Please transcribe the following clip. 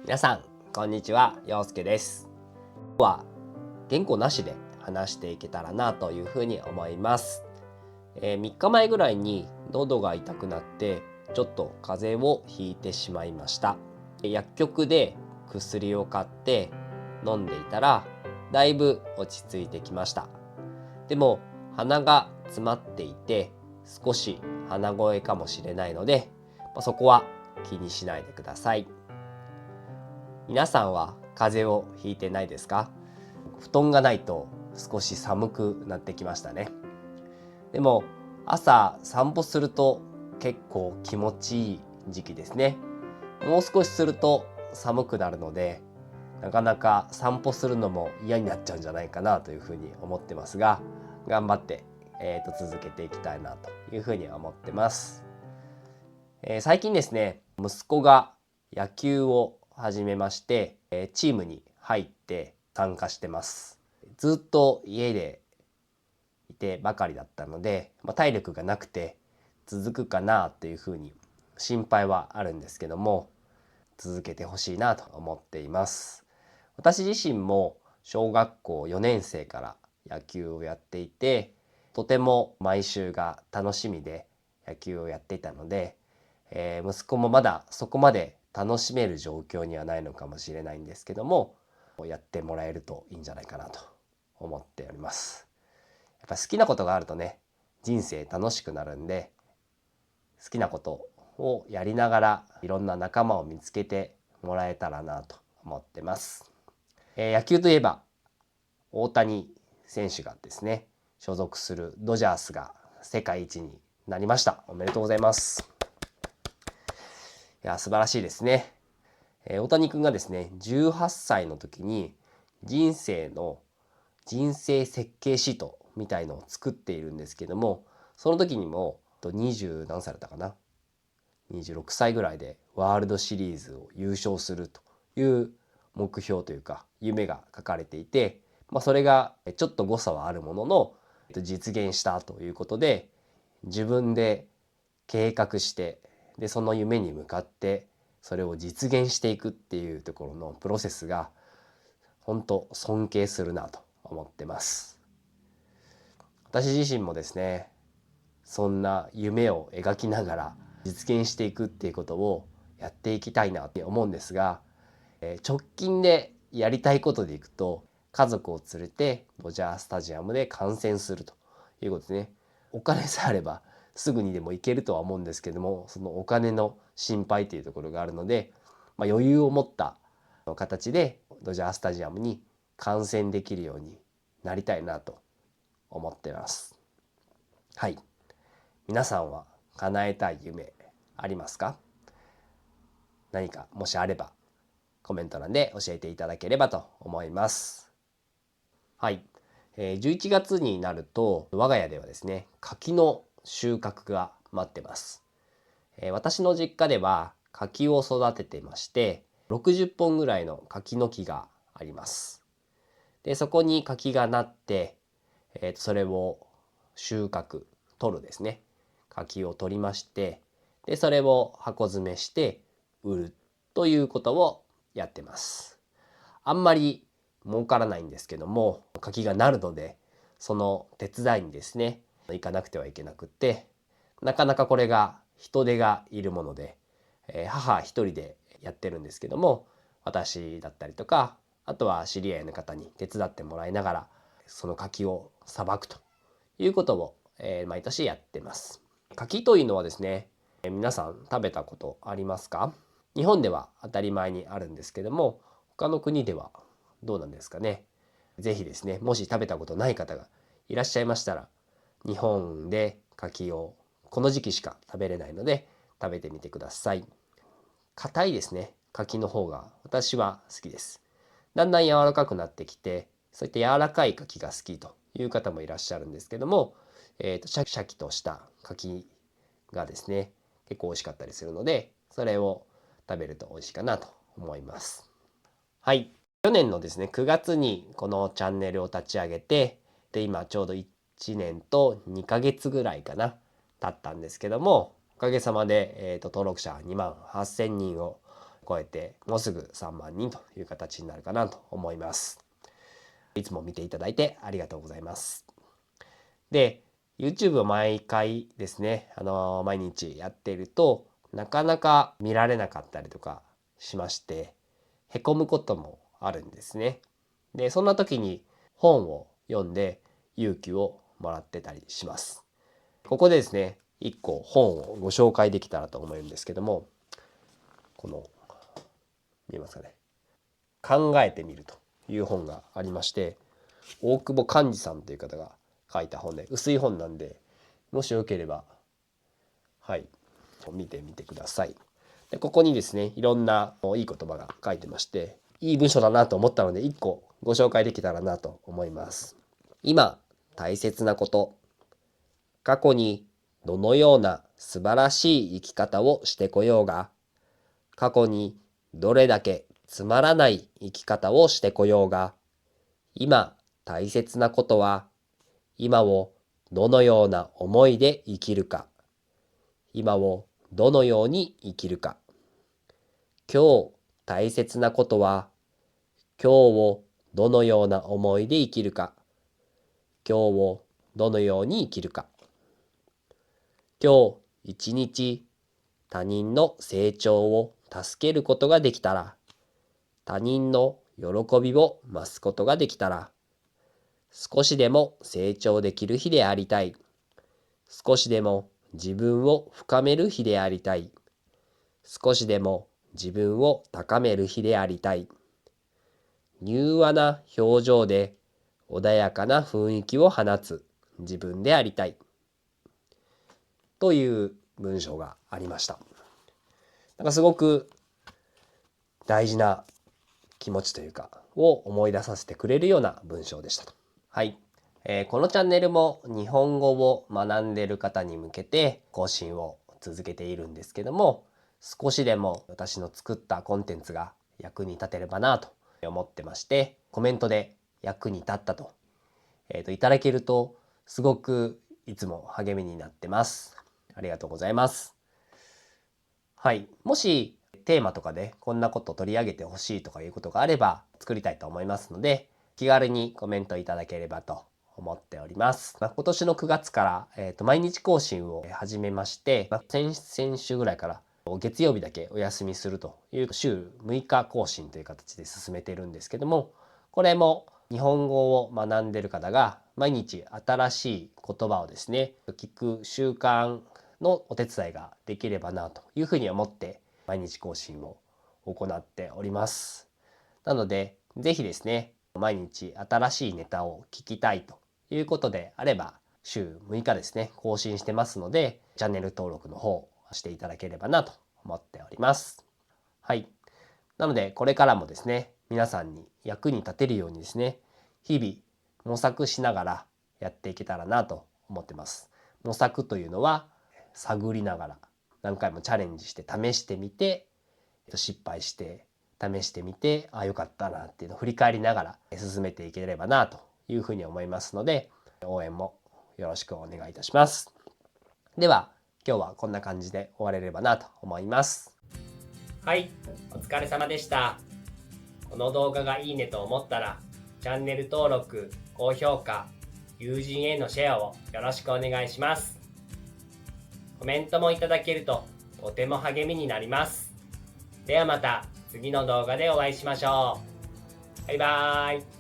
皆さんこんにちは、陽介です。今日は原稿なしで話していけたらなというふうに思います。3日前ぐらいに喉が痛くなってちょっと風邪をひいてしまいました。薬局で薬を買って飲んでいたらだいぶ落ち着いてきました。でも鼻が詰まっていて少し鼻声かもしれないので、そこは気にしないでください。皆さんは風邪をひいてないですか？布団がないと少し寒くなってきましたね。でも朝散歩すると結構気持ちいい時期ですね。もう少しすると寒くなるので、なかなか散歩するのも嫌になっちゃうんじゃないかなというふうに思ってますが、頑張って、続けていきたいなというふうに思ってます。最近ですね、息子が野球を始めまして、チームに入って参加してます。ずっと家でいてばかりだったので、体力がなくて続くかなというふうに心配はあるんですけども、続けてほしいなと思っています。私自身も小学校4年生から野球をやっていて、とても毎週が楽しみで野球をやっていたので、息子もまだそこまで楽しめる状況にはないのかもしれないんですけども、やってもらえるといいんじゃないかなと思っております。やっぱ好きなことがあるとね、人生楽しくなるんで、好きなことをやりながらいろんな仲間を見つけてもらえたらなと思ってます。野球といえば大谷選手がですね、所属するドジャースが世界一になりました。おめでとうございます。いや、素晴らしいですね。大谷君がですね、18歳の時に人生設計シートみたいのを作っているんですけども、その時にも20何歳だったかな、26歳ぐらいでワールドシリーズを優勝するという目標というか夢が書かれていて、それがちょっと誤差はあるものの実現したということで、自分で計画して、でその夢に向かってそれを実現していくっていうところのプロセスが本当尊敬するなと思ってます。私自身もですね、そんな夢を描きながら実現していくっていうことをやっていきたいなって思うんですが、直近でやりたいことでいくと、家族を連れてドジャースタジアムで観戦するということですね。お金さえあればすぐにでも行けるとは思うんですけども、そのお金の心配というところがあるので、余裕を持った形でドジャースタジアムに観戦できるようになりたいなと思っています。はい。皆さんは叶えたい夢ありますか？何かもしあればコメント欄で教えていただければと思います。はい。11月になると我が家ではですね、柿の収穫が待ってます。私の実家では柿を育ててまして、60本ぐらいの柿の木があります。で、そこに柿がなって、それを収穫、取るですね。柿を取りまして、で、それを箱詰めして売るということをやってます。あんまり儲からないんですけども、柿がなるので、その手伝いにですね、行かなくてはいけなくって、なかなかこれが人手がいるもので、母一人でやってるんですけども、私だったりとか、あとは知り合いの方に手伝ってもらいながら、その柿をさばくということを、毎年やってます。柿というのはですね、皆さん食べたことありますか？日本では当たり前にあるんですけども、他の国ではどうなんですかね。ぜひですね、もし食べたことない方がいらっしゃいましたら、日本で柿をこの時期しか食べれないので食べてみてください。硬いですね、柿の方が私は好きです。だんだん柔らかくなってきて、そういった柔らかい柿が好きという方もいらっしゃるんですけども、シャキシャキとした柿がですね、結構美味しかったりするので、それを食べると美味しいかなと思います。はい。去年のですね、9月にこのチャンネルを立ち上げて、で、今ちょうど1年と2ヶ月ぐらいかな、経ったんですけども、おかげさまで、登録者2万8,000人を超えてもうすぐ3万人という形になるかなと思います。いつも見ていただいてありがとうございます。で、YouTube を毎回ですね、毎日やっていると、なかなか見られなかったりとかしまして、へこむこともあるんですね。で、そんな時に本を読んで勇気をもらってたりします。ここでですね、一個本をご紹介できたらと思うんですけども、この、見えますかね。考えてみるという本がありまして、大久保寛治さんという方が書いた本で、薄い本なんで、もしよければ、はい、見てみてください。で、ここにですね、いろんないい言葉が書いてまして、いい文章だなと思ったので、一個ご紹介できたらなと思います。今、大切なこと。過去にどのような素晴らしい生き方をしてこようが、過去にどれだけつまらない生き方をしてこようが、今大切なことは、今をどのような思いで生きるか、今をどのように生きるか。今日大切なことは、今日をどのような思いで生きるか、今日をどのように生きるか。今日一日他人の成長を助けることができたら、他人の喜びを増すことができたら、少しでも成長できる日でありたい。少しでも自分を深める日でありたい。少しでも自分を高める日でありたい。柔和な表情で穏やかな雰囲気を放つ自分でありたい。という文章がありました。なんかすごく大事な気持ちというかを思い出させてくれるような文章でしたと。はい。このチャンネルも日本語を学んでいる方に向けて更新を続けているんですけども、少しでも私の作ったコンテンツが役に立てればなと思ってまして、コメントで役に立ったと、いただけるとすごくいつも励みになってます。ありがとうございます。はい。もしテーマとかでこんなこと取り上げてほしいとかいうことがあれば作りたいと思いますので、気軽にコメントいただければと思っております。今年の9月から、毎日更新を始めまして、先週ぐらいから月曜日だけお休みするという週6日更新という形で進めているんですけども、これも日本語を学んでいる方が毎日新しい言葉をですね、聞く習慣のお手伝いができればなというふうに思って毎日更新を行っております。なので、ぜひですね、毎日新しいネタを聞きたいということであれば、週6日ですね、更新してますので、チャンネル登録の方していただければなと思っております。はい。なので、これからもですね、皆さんに役に立てるようにですね、日々模索しながらやっていけたらなと思ってます。模索というのは、探りながら何回もチャレンジして試してみて、失敗して試してみて、ああよかったなっていうのを振り返りながら進めていければなというふうに思いますので、応援もよろしくお願いいたします。では今日はこんな感じで終われればなと思います。はい、お疲れ様でした。この動画がいいねと思ったらチャンネル登録、高評価、友人へのシェアをよろしくお願いします。コメントもいただけるととても励みになります。ではまた次の動画でお会いしましょう。バイバーイ。